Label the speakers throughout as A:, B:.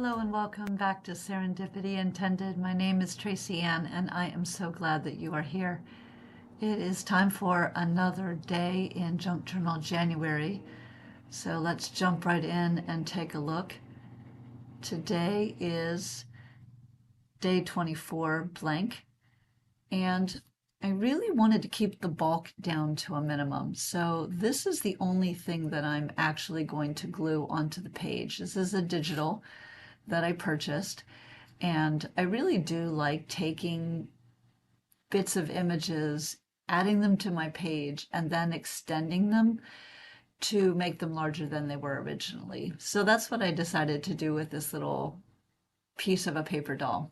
A: Hello and welcome back to Serendipity Intended. My name is JJJan and I am so glad that you are here. It is time for another day in Junk Journal January. So let's jump right in and take a look. Today is day 24 blank, and I really wanted to keep the bulk down to a minimum. So this is the only thing that I'm actually going to glue onto the page. This is a digital that I purchased, and I really do like taking bits of images, adding them to my page, and then extending them to make them larger than they were originally. So that's what I decided to do with this little piece of a paper doll.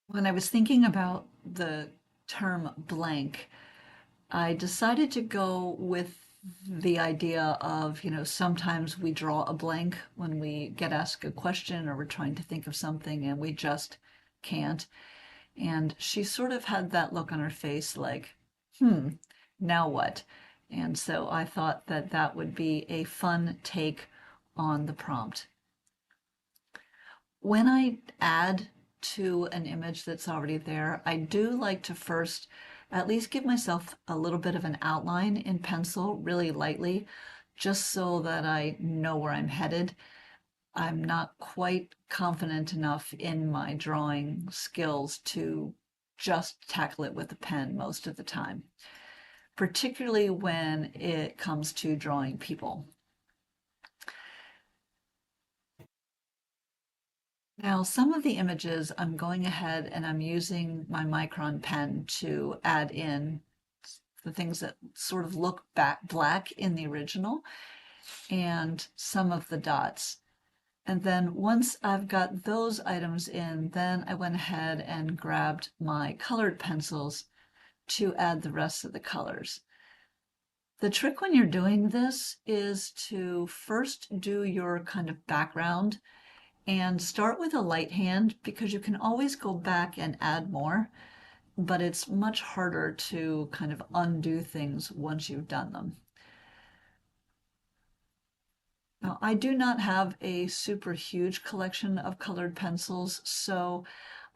A: When I was thinking about the term blank, I decided to go with the idea of, sometimes we draw a blank when we get asked a question or we're trying to think of something and we just can't. And she sort of had that look on her face like, now what? And so I thought that that would be a fun take on the prompt. When I add to an image that's already there, I do like to first at least give myself a little bit of an outline in pencil, really lightly, just so that I know where I'm headed. I'm not quite confident enough in my drawing skills to just tackle it with a pen most of the time, particularly when it comes to drawing people. Now, some of the images I'm going ahead and I'm using my micron pen to add in the things that sort of look back black in the original and some of the dots. And then once I've got those items in, then I went ahead and grabbed my colored pencils to add the rest of the colors. The trick when you're doing this is to first do your kind of background and start with a light hand, because you can always go back and add more, but it's much harder to kind of undo things once you've done them. Now, I do not have a super huge collection of colored pencils, so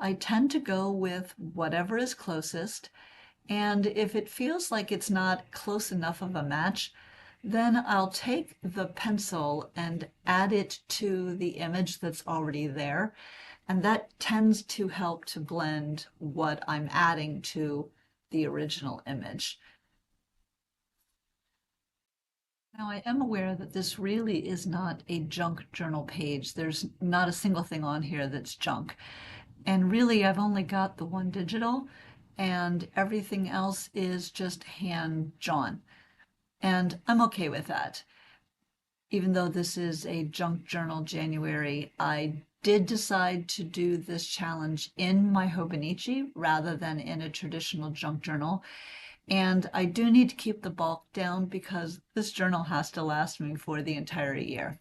A: I tend to go with whatever is closest. And if it feels like it's not close enough of a match, then I'll take the pencil and add it to the image that's already there. And that tends to help to blend what I'm adding to the original image. Now, I am aware that this really is not a junk journal page. There's not a single thing on here that's junk. And really, I've only got the one digital, and everything else is just hand drawn. And I'm okay with that. Even though this is a junk journal January, I did decide to do this challenge in my Hobonichi rather than in a traditional junk journal. And I do need to keep the bulk down because this journal has to last me for the entire year.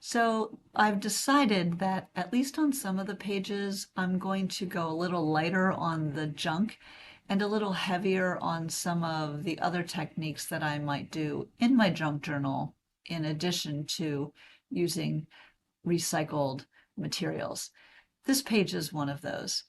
A: So I've decided that at least on some of the pages, I'm going to go a little lighter on the junk and a little heavier on some of the other techniques that I might do in my junk journal, in addition to using recycled materials. This page is one of those.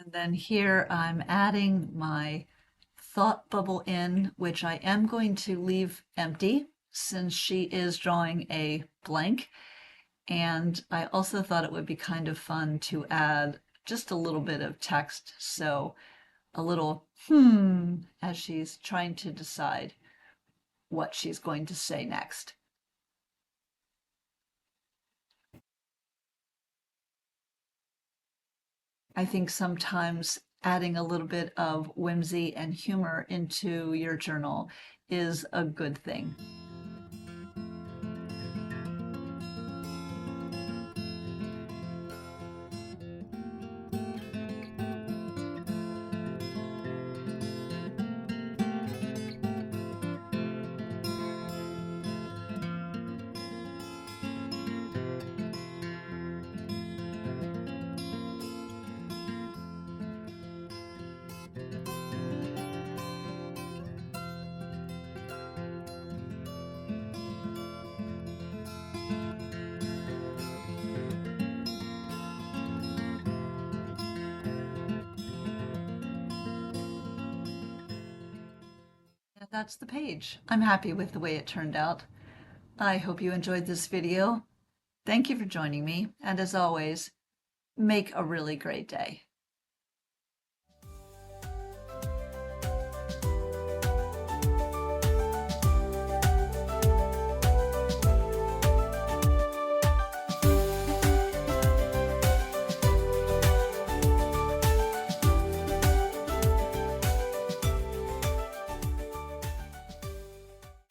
A: And then here I'm adding my thought bubble in, which I am going to leave empty since she is drawing a blank. And I also thought it would be kind of fun to add just a little bit of text. So a little as she's trying to decide what she's going to say next. I think sometimes adding a little bit of whimsy and humor into your journal is a good thing. And that's the page. I'm happy with the way it turned out. I hope you enjoyed this video. Thank you for joining me, and as always, make a really great day.